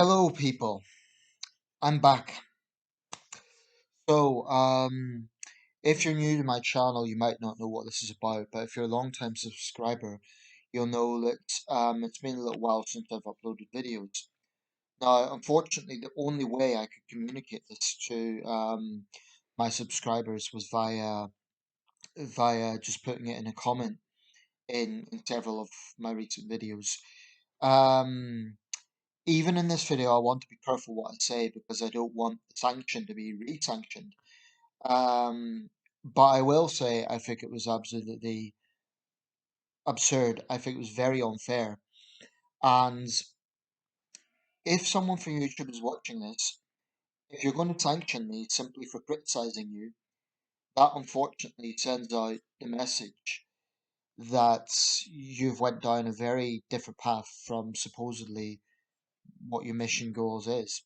Hello, people. I'm back. So, if you're new to my channel, you might not know what this is about, but if you're a long-time subscriber, you'll know that it's been a little while since I've uploaded videos. Now, unfortunately, the only way I could communicate this to my subscribers was via just putting it in a comment in several of my recent videos. Um, Even in this video, I want to be careful what I say because I don't want the sanction to be re-sanctioned. But I will say I think it was absolutely absurd. I think it was very unfair. And if someone from YouTube is watching this, if you're going to sanction me simply for criticizing you, that unfortunately sends out the message that you've went down a very different path from supposedly what your mission goals is,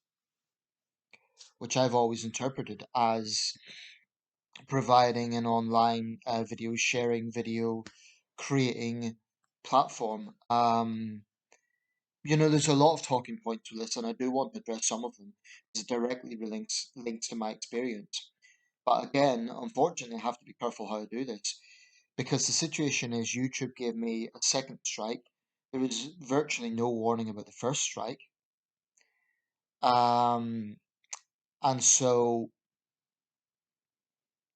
which I've always interpreted as providing an online video sharing, video creating platform. There's a lot of talking points with this, and I do want to address some of them because it directly links to my experience. But again, unfortunately, I have to be careful how I do this because the situation is YouTube gave me a second strike. There was virtually no warning about the first strike. Um, and so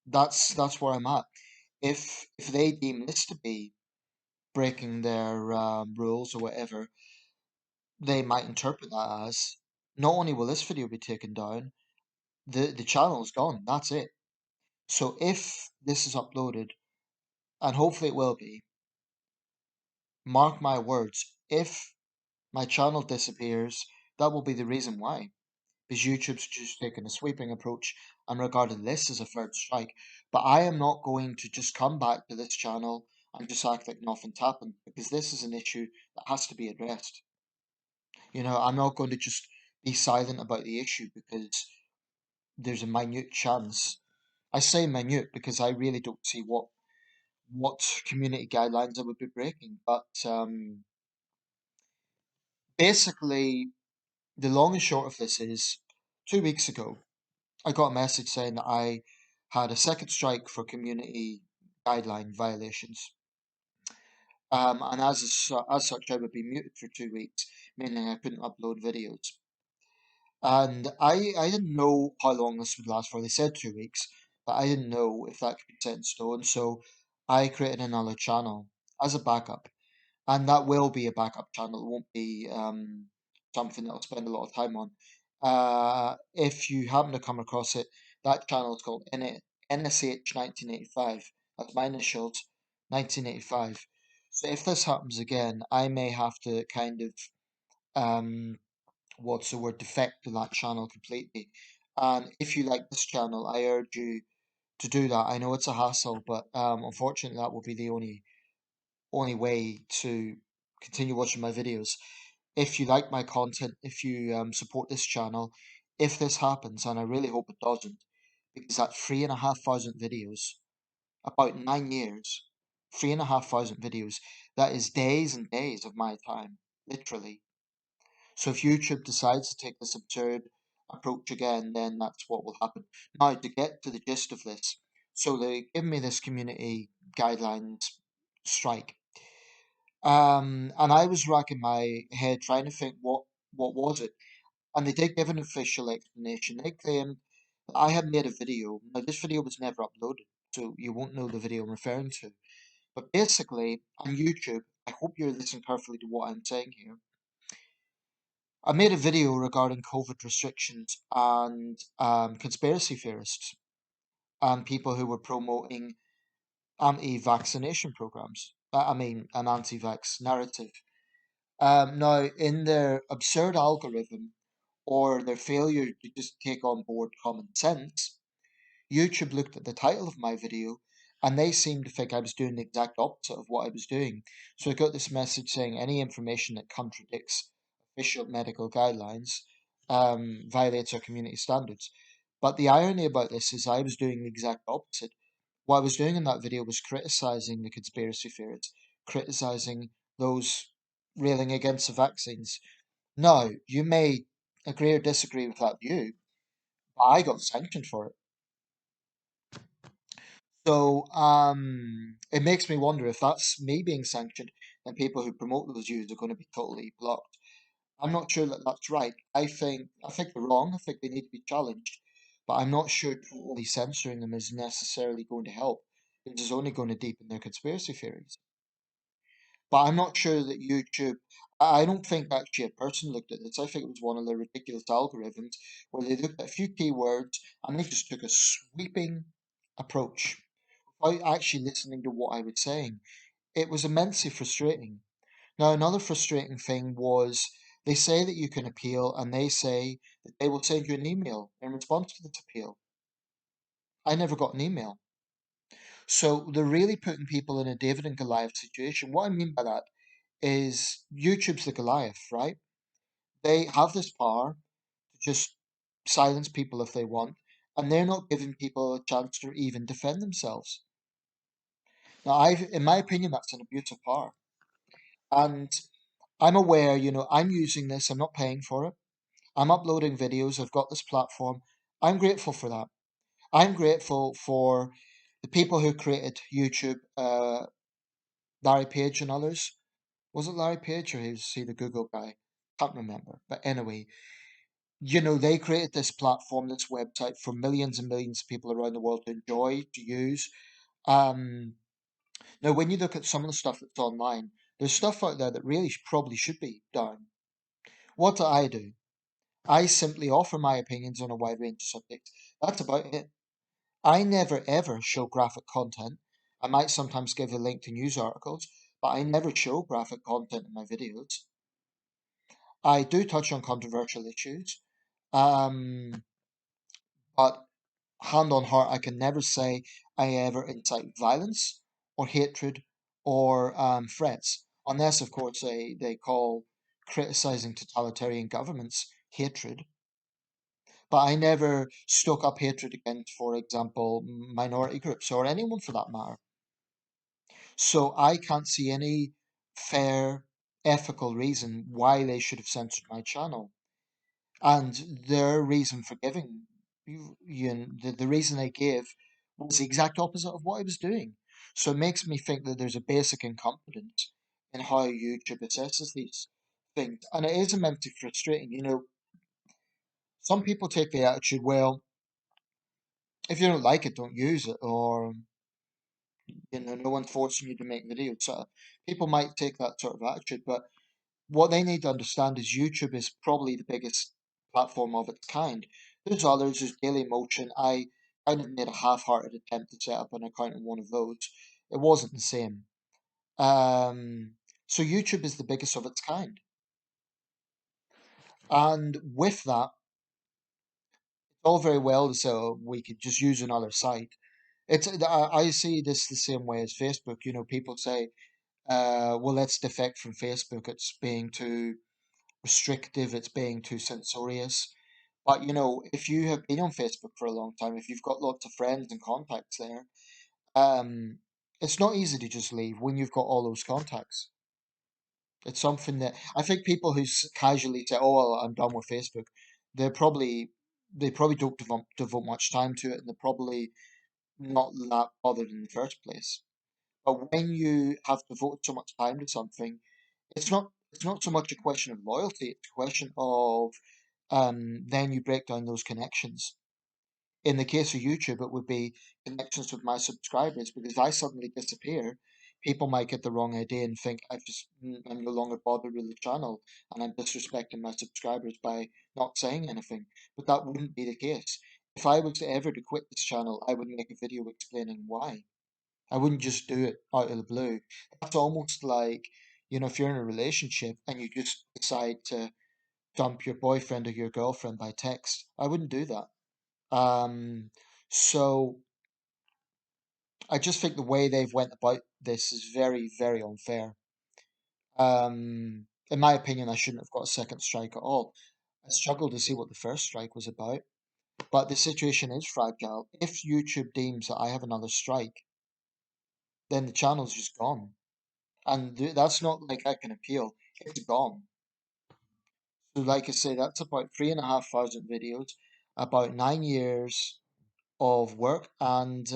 that's where I'm at. If they deem this to be breaking their rules or whatever, they might interpret that as not only will this video be taken down, the channel is gone. That's it. So if this is uploaded, and hopefully it will be, mark my words, if my channel disappears, that will be the reason why. Because YouTube's just taken a sweeping approach and regarded this as a third strike. But I am not going to just come back to this channel and just act like nothing's happened because this is an issue that has to be addressed. I'm not going to just be silent about the issue because there's a minute chance. I say minute because I really don't see what community guidelines I would be breaking. But basically, the long and short of this is 2 weeks ago, I got a message saying that I had a second strike for community guideline violations. And as such, I would be muted for 2 weeks, meaning I couldn't upload videos. And I didn't know how long this would last for. They said 2 weeks, but I didn't know if that could be set in stone. So I created another channel as a backup, and that will be a backup channel. It won't be something that I'll spend a lot of time on. If you happen to come across it, that channel is called NSH 1985. That's my initials, 1985. So if this happens again, I may have to kind of um what's the word, defect to that channel completely. And if you like this channel, I urge you to do that. I know it's a hassle, but unfortunately, that will be the only way to continue watching my videos. If you like my content, if you support this channel, if this happens, and I really hope it doesn't, because that 3,500 videos, about 9 years, 3,500 videos, that is days and days of my time, literally. So if YouTube decides to take this absurd approach again, then that's what will happen. Now, to get to the gist of this, so they give me this community guidelines strike, and I was racking my head trying to think what was it, and they did give an official explanation. They claimed that I had made a video. Now, this video was never uploaded, so you won't know the video I'm referring to. But basically, on YouTube, I hope you're listening carefully to what I'm saying here. I made a video regarding COVID restrictions and conspiracy theorists and people who were promoting anti-vaccination programs. An anti-vax narrative. Now, in their absurd algorithm or their failure to just take on board common sense, YouTube looked at the title of my video and they seemed to think I was doing the exact opposite of what I was doing. So I got this message saying any information that contradicts official medical guidelines violates our community standards. But the irony about this is I was doing the exact opposite. What I was doing in that video was criticizing the conspiracy theories, criticizing those railing against the vaccines. Now, you may agree or disagree with that view, but I got sanctioned for it. So it makes me wonder if that's me being sanctioned, then people who promote those views are going to be totally blocked. I'm not sure that that's right. I think they're wrong. I think they need to be challenged, but I'm not sure totally censoring them is necessarily going to help. It is only going to deepen their conspiracy theories. But I'm not sure that YouTube. I don't think actually a person looked at this. I think it was one of the ridiculous algorithms where they looked at a few keywords and they just took a sweeping approach without actually listening to what I was saying. It was immensely frustrating. Now, another frustrating thing was they say that you can appeal and they say that they will send you an email in response to this appeal. I never got an email. So they're really putting people in a David and Goliath situation. What I mean by that is YouTube's the Goliath, right? They have this power to just silence people if they want, and they're not giving people a chance to even defend themselves. Now, in my opinion, that's an abuse of power. And I'm aware, I'm using this, I'm not paying for it. I'm uploading videos, I've got this platform. I'm grateful for that. I'm grateful for the people who created YouTube, Larry Page and others. Was it Larry Page or was he the Google guy? Can't remember. But anyway, they created this platform, this website for millions and millions of people around the world to enjoy, to use. Um, Now, when you look at some of the stuff that's online, there's stuff out there that really probably should be down. What do? I simply offer my opinions on a wide range of subjects. That's about it. I never ever show graphic content. I might sometimes give a link to news articles, but I never show graphic content in my videos. I do touch on controversial issues, um, but hand on heart, I can never say I ever incite violence or hatred or threats, unless, of course, they call criticizing totalitarian governments hatred. But I never stoke up hatred against, for example, minority groups or anyone for that matter. So I can't see any fair, ethical reason why they should have censored my channel. And their reason for giving the reason they gave was the exact opposite of what I was doing. So it makes me think that there's a basic incompetence in how YouTube assesses these things. And it is immensely frustrating. Some people take the attitude, well, if you don't like it, don't use it, or no one's forcing you to make videos. So people might take that sort of attitude, but what they need to understand is YouTube is probably the biggest platform of its kind. There's others, there's Daily Motion. I kind of made a half-hearted attempt to set up an account on one of those. It wasn't the same. Um, so YouTube is the biggest of its kind, and with that, it's all very well to say, "Oh, we could just use another site." I see this the same way as Facebook. People say, well, let's defect from Facebook. It's being too restrictive, it's being too censorious. But if you have been on Facebook for a long time, if you've got lots of friends and contacts there, um, it's not easy to just leave when you've got all those contacts. It's something that I think people who casually say, "Oh, well, I'm done with Facebook," they probably don't devote much time to it, and they're probably not that bothered in the first place. But when you have devoted so much time to something, it's not so much a question of loyalty, it's a question of then you break down those connections. In the case of YouTube, it would be connections with my subscribers because if I suddenly disappear, people might get the wrong idea and think I'm no longer bothered with the channel and I'm disrespecting my subscribers by not saying anything. But that wouldn't be the case. If I was ever to quit this channel, I would make a video explaining why. I wouldn't just do it out of the blue. That's almost like, if you're in a relationship and you just decide to dump your boyfriend or your girlfriend by text. I wouldn't do that. Um, so I just think the way they've went about this is very, very unfair. In my opinion, I shouldn't have got a second strike at all. I struggled to see what the first strike was about, but the situation is fragile. If YouTube deems that I have another strike, then the channel's just gone. And that's not like I can appeal. It's gone. So, like I say, that's about 3,500 videos, about 9 years of work, and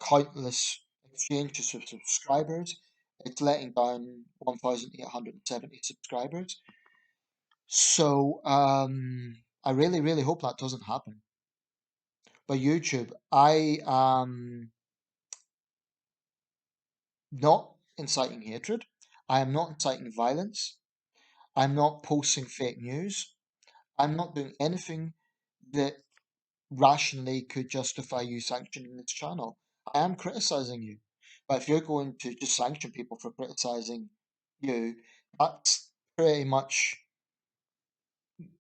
countless exchanges of subscribers. It's letting down 1,870 subscribers. So, I really, really hope that doesn't happen. But YouTube, I am not inciting hatred. I am not inciting violence. I'm not posting fake news. I'm not doing anything that rationally could justify you sanctioning this channel. I am criticizing you. But if you're going to just sanction people for criticizing you, that's pretty much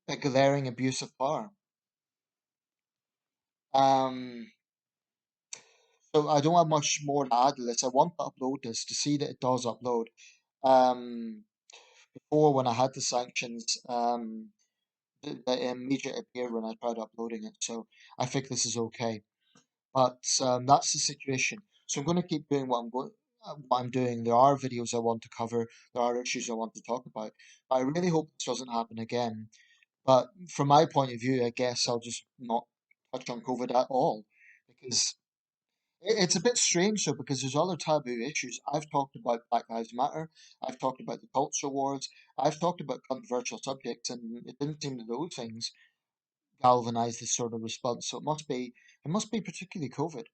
a glaring abuse of power. Um, so I don't have much more to add to this. I want to upload this to see that it does upload. Um, Before, when I had the sanctions, the immediate appeared when I tried uploading it. So I think this is okay. But that's the situation. So I'm going to keep doing what I'm doing. There are videos I want to cover. There are issues I want to talk about. I really hope this doesn't happen again. But from my point of view, I guess I'll just not touch on COVID at all, because it's a bit strange though, because there's other taboo issues. I've talked about Black Lives Matter. I've talked about the culture wars. I've talked about controversial subjects, and it didn't seem that those things galvanize this sort of response. So it must be particularly COVID.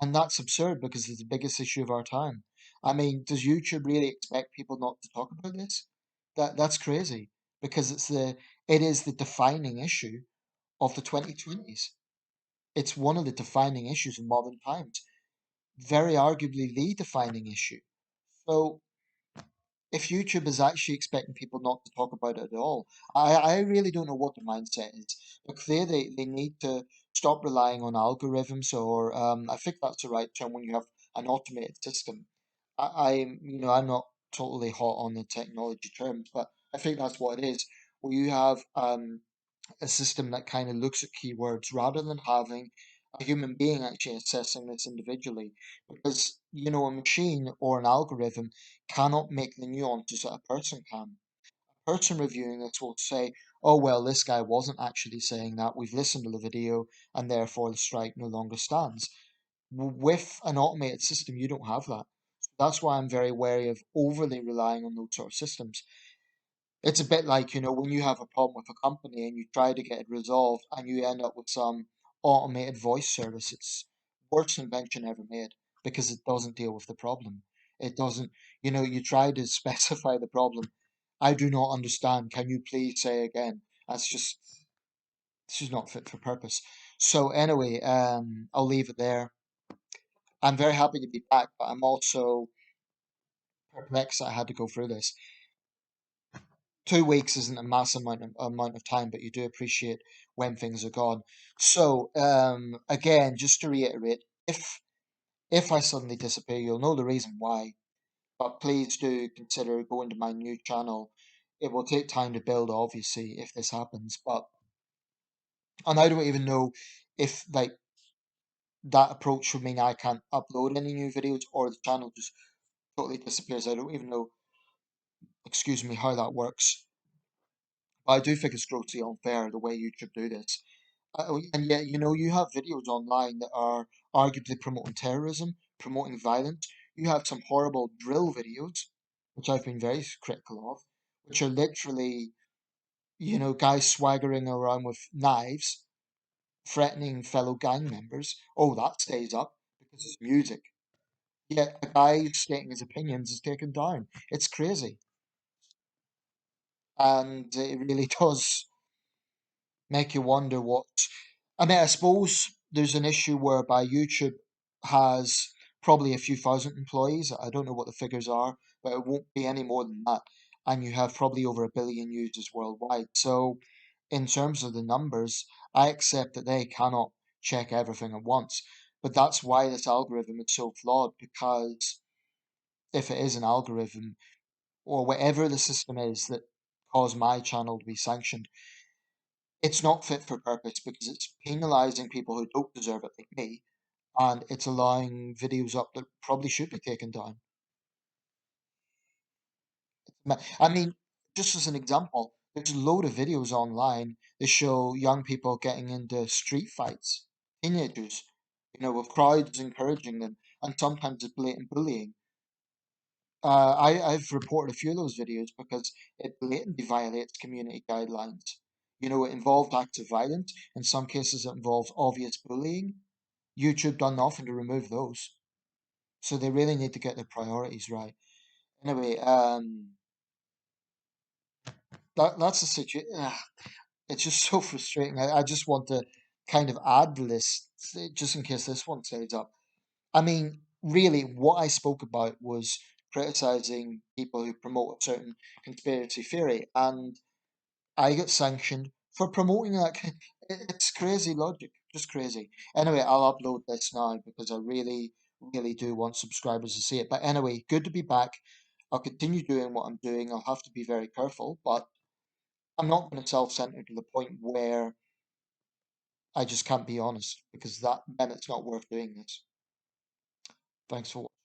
And that's absurd because it's the biggest issue of our time. I mean, does YouTube really expect people not to talk about this? That's crazy, because it is the defining issue of the 2020s. It's one of the defining issues in modern times. Very arguably the defining issue. So if YouTube is actually expecting people not to talk about it at all, I really don't know what the mindset is. But clearly they need to stop relying on algorithms, or I think that's the right term when you have an automated system. I'm not totally hot on the technology terms, but I think that's what it is, where you have a system that kind of looks at keywords rather than having a human being actually assessing this individually. Because, a machine or an algorithm cannot make the nuances that a person can. A person reviewing this will say, oh, well, this guy wasn't actually saying that. We've listened to the video, and therefore the strike no longer stands. With an automated system, you don't have that. That's why I'm very wary of overly relying on those sort of systems. It's a bit like, when you have a problem with a company and you try to get it resolved and you end up with some automated voice service. It's worst invention ever made, because it doesn't deal with the problem. It doesn't, you try to specify the problem. I do not understand. Can you please say again? That's just, this is not fit for purpose. So anyway, I'll leave it there. I'm very happy to be back, but I'm also perplexed that I had to go through this. 2 weeks isn't a massive amount of time, but you do appreciate when things are gone. So, again, just to reiterate, if I suddenly disappear, you'll know the reason why. But please do consider going to my new channel. It will take time to build, obviously, if this happens. And I don't even know if that approach would mean I can't upload any new videos, or the channel just totally disappears. I don't even know, excuse me, how that works. But I do think it's grossly unfair the way YouTube do this. And yet, you have videos online that are arguably promoting terrorism, promoting violence. You have some horrible drill videos, which I've been very critical of, which are literally, guys swaggering around with knives, threatening fellow gang members. Oh, that stays up because it's music. Yet a guy who's stating his opinions is taken down. It's crazy. And it really does make you wonder what. I mean, I suppose there's an issue whereby YouTube has probably a few thousand employees. I don't know what the figures are, but it won't be any more than that. And you have probably over 1 billion users worldwide. So, in terms of the numbers, I accept that they cannot check everything at once. But that's why this algorithm is so flawed, because if it is an algorithm, or whatever the system is that caused my channel to be sanctioned, it's not fit for purpose, because it's penalizing people who don't deserve it, like me, and it's allowing videos up that probably should be taken down. I mean, just as an example, there's a load of videos online that show young people getting into street fights, teenagers, with crowds encouraging them, and sometimes it's blatant bullying. I've reported a few of those videos because it blatantly violates community guidelines. It involved acts of violence. In some cases, it involves obvious bullying. YouTube done nothing to remove those. So they really need to get their priorities right. Anyway, that's the situation. It's just so frustrating. I just want to kind of add the list just in case this one stays up. I mean, really, what I spoke about was criticizing people who promote a certain conspiracy theory, and I got sanctioned for promoting that. It's crazy logic, just crazy. Anyway, I'll upload this now because I really, really do want subscribers to see it. But anyway, good to be back. I'll continue doing what I'm doing. I'll have to be very careful, but I'm not going to self-censor to the point where I just can't be honest because then it's not worth doing this. Thanks for watching.